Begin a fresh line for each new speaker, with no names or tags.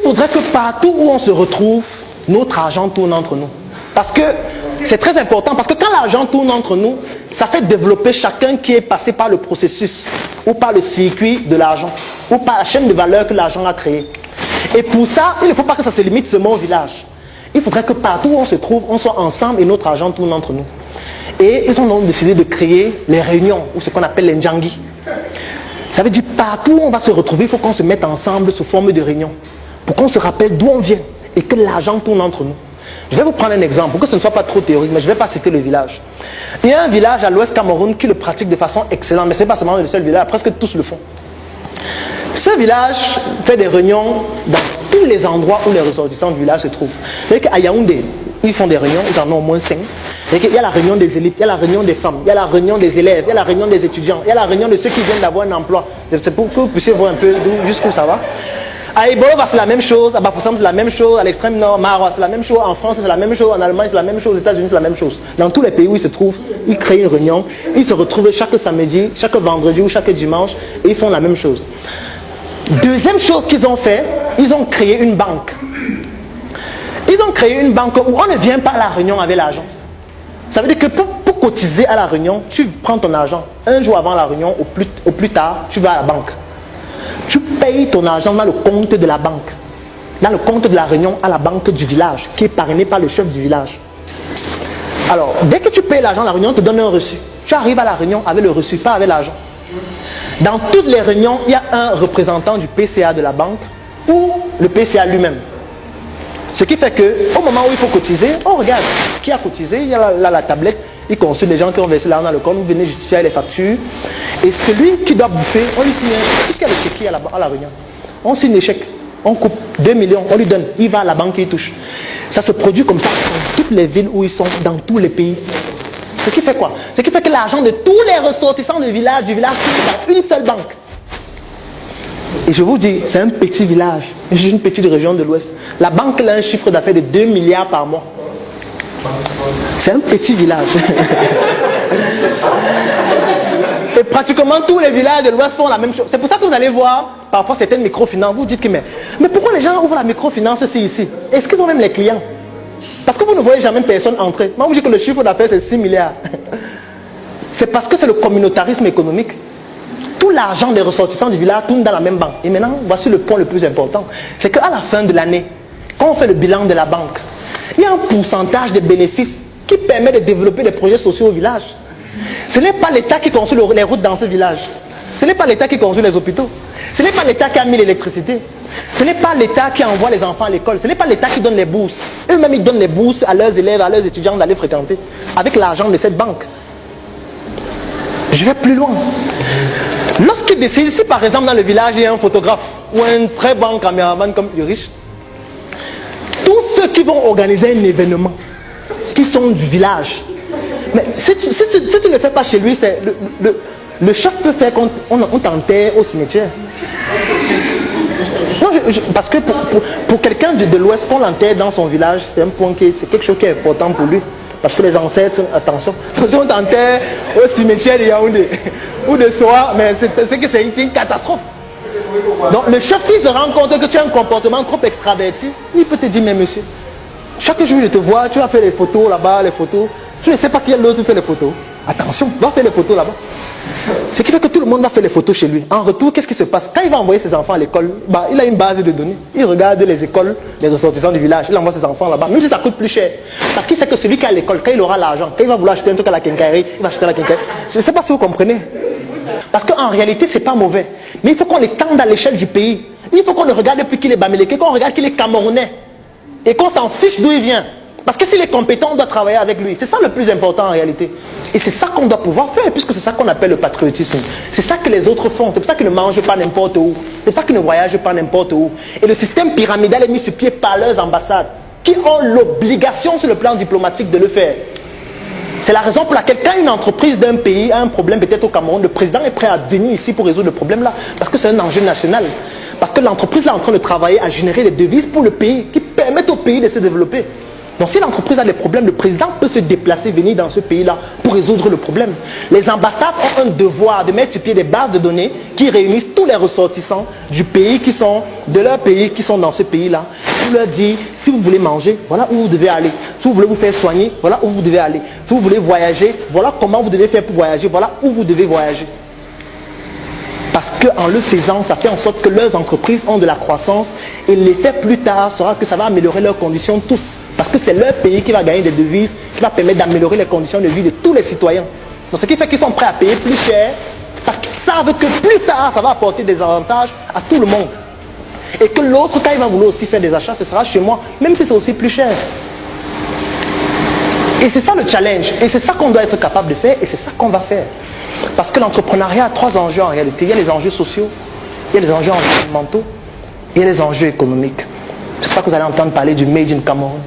faudrait que partout où on se retrouve, notre argent tourne entre nous. Parce que c'est très important, parce que quand l'argent tourne entre nous, ça fait développer chacun qui est passé par le processus, ou par le circuit de l'argent, ou par la chaîne de valeur que l'argent a créée. Et pour ça, il ne faut pas que ça se limite seulement au village. Il faudrait que partout où on se trouve, on soit ensemble et notre argent tourne entre nous. Et ils ont donc décidé de créer les réunions, ou ce qu'on appelle les Ndjangi. Ça veut dire partout où on va se retrouver, il faut qu'on se mette ensemble sous forme de réunion, pour qu'on se rappelle d'où on vient et que l'argent tourne entre nous. Je vais vous prendre un exemple, pour que ce ne soit pas trop théorique, mais je ne vais pas citer le village. Il y a un village à l'ouest Cameroun qui le pratique de façon excellente, mais ce n'est pas seulement le seul village, presque tous le font. Ce village fait des réunions dans tous les endroits où les ressortissants du village se trouvent. C'est-à-dire qu'à Yaoundé, ils font des réunions, ils en ont au moins 5. Il y a la réunion des élites, il y a la réunion des femmes, il y a la réunion des élèves, il y a la réunion des étudiants, il y a la réunion de ceux qui viennent d'avoir un emploi. C'est pour que vous puissiez voir un peu jusqu'où ça va. À Ebolova, c'est la même chose, à Bafoussam, c'est la même chose, à l'extrême nord, Marois, c'est la même chose, en France, c'est la même chose, en Allemagne, c'est la même chose, aux États-Unis, c'est la même chose. Dans tous les pays où ils se trouvent, ils créent une réunion, ils se retrouvent chaque samedi, chaque vendredi ou chaque dimanche, et ils font la même chose. Deuxième chose qu'ils ont fait, ils ont créé une banque. Ils ont créé une banque où on ne vient pas à la réunion avec l'argent. Ça veut dire que pour cotiser à la réunion, tu prends ton argent. Un jour avant la réunion, au plus tard, tu vas à la banque. Tu payes ton argent dans le compte de la banque. Dans le compte de la réunion à la banque du village, qui est parrainé par le chef du village. Alors, dès que tu payes l'argent à la réunion, on te donne un reçu. Tu arrives à la réunion avec le reçu, pas avec l'argent. Dans toutes les réunions, il y a un représentant du PCA de la banque ou le PCA lui-même. Ce qui fait qu'au moment où il faut cotiser, on regarde qui a cotisé, il y a là la tablette, il consulte les gens qui ont versé l'argent dans le compte, vous venez justifier les factures. Et celui qui doit bouffer, on lui signe un chèque, puisqu'il y a le chéquier à la réunion. On signe les chèques, on coupe 2 millions, on lui donne, il va à la banque et il touche. Ça se produit comme ça dans toutes les villes où ils sont, dans tous les pays. Ce qui fait quoi? Ce qui fait que l'argent de tous les ressortissants du village est dans une seule banque. Et je vous dis, c'est un petit village, une petite région de l'Ouest. La banque a un chiffre d'affaires de 2 milliards par mois. C'est un petit village. Et pratiquement tous les villages de l'Ouest font la même chose. C'est pour ça que vous allez voir, parfois certaines microfinances, vous dites que mais pourquoi les gens ouvrent la microfinance ici? Est-ce qu'ils ont même les clients? Parce que vous ne voyez jamais personne entrer. Moi, vous dites que le chiffre d'affaires c'est 6 milliards. C'est parce que c'est le communautarisme économique. Tout l'argent des ressortissants du village tourne dans la même banque. Et maintenant, voici le point le plus important. C'est qu'à la fin de l'année, quand on fait le bilan de la banque, il y a un pourcentage de bénéfices qui permet de développer des projets sociaux au village. Ce n'est pas l'État qui construit les routes dans ce village. Ce n'est pas l'État qui construit les hôpitaux. Ce n'est pas l'État qui a mis l'électricité. Ce n'est pas l'État qui envoie les enfants à l'école. Ce n'est pas l'État qui donne les bourses. Eux-mêmes, ils donnent les bourses à leurs élèves, à leurs étudiants d'aller fréquenter. Avec l'argent de cette banque. Je vais plus loin. Lorsqu'ils décident, si par exemple dans le village il y a un photographe ou un très bon caméraman comme Urich, tous ceux qui vont organiser un événement, qui sont du village, mais si tu ne le fais pas chez lui, c'est le chef peut faire qu'on t'enterre au cimetière. Non, parce que pour quelqu'un de l'Ouest, qu'on l'enterre dans son village, c'est un point c'est quelque chose qui est important pour lui. Parce que les ancêtres, attention, si on t'enterre au cimetière de Yaoundé ou de Soa, mais c'est une catastrophe. Donc le chef, s'il se rend compte que tu as un comportement trop extraverti, il peut te dire, mais monsieur, chaque jour je te vois, tu vas faire les photos là-bas, les photos. Tu ne sais pas qui est l'autre qui fait les photos. Attention, va faire les photos là-bas. Ce qui fait que tout le monde va faire les photos chez lui. En retour, qu'est-ce qui se passe? Quand il va envoyer ses enfants à l'école, il a une base de données. Il regarde les écoles, les ressortissants du village. Il envoie ses enfants là-bas. Même si ça coûte plus cher. Parce qu'il sait que celui qui est à l'école, quand il aura l'argent, quand il va vouloir acheter un truc à la quincaillerie, il va acheter à la quincaillerie. Je ne sais pas si vous comprenez. Parce qu'en réalité, ce n'est pas mauvais. Mais il faut qu'on l'étende à l'échelle du pays. Il faut qu'on ne regarde plus qu'il est Bamileke, qu'on regarde qu'il est Camerounais. Et qu'on s'en fiche d'où il vient. Parce que s'il est compétent, on doit travailler avec lui. C'est ça le plus important en réalité. Et c'est ça qu'on doit pouvoir faire, puisque c'est ça qu'on appelle le patriotisme. C'est ça que les autres font. C'est pour ça qu'ils ne mangent pas n'importe où. C'est pour ça qu'ils ne voyagent pas n'importe où. Et le système pyramidal est mis sur pied par leurs ambassades, qui ont l'obligation sur le plan diplomatique de le faire. C'est la raison pour laquelle quand une entreprise d'un pays a un problème, peut-être au Cameroun, le président est prêt à venir ici pour résoudre le problème-là. Parce que c'est un enjeu national. Parce que l'entreprise est en train de travailler à générer des devises pour le pays, qui permettent au pays de se développer. Donc si l'entreprise a des problèmes, le président peut se déplacer, venir dans ce pays-là pour résoudre le problème. Les ambassades ont un devoir de mettre sur pied des bases de données qui réunissent tous les ressortissants du pays de leur pays qui sont dans ce pays-là. Pour leur dire, si vous voulez manger, voilà où vous devez aller. Si vous voulez vous faire soigner, voilà où vous devez aller. Si vous voulez voyager, voilà comment vous devez faire pour voyager, voilà où vous devez voyager. Parce qu'en le faisant, ça fait en sorte que leurs entreprises ont de la croissance et l'effet plus tard sera que ça va améliorer leurs conditions tous. Parce que c'est leur pays qui va gagner des devises, qui va permettre d'améliorer les conditions de vie de tous les citoyens. Donc ce qui fait qu'ils sont prêts à payer plus cher parce qu'ils savent que plus tard, ça va apporter des avantages à tout le monde. Et que l'autre, quand il va vouloir aussi faire des achats, ce sera chez moi, même si c'est aussi plus cher. Et c'est ça le challenge. Et c'est ça qu'on doit être capable de faire et c'est ça qu'on va faire. Parce que l'entrepreneuriat a trois enjeux en réalité. Il y a les enjeux sociaux, il y a les enjeux environnementaux et il y a les enjeux économiques. C'est pour ça que vous allez entendre parler du Made in Cameroun.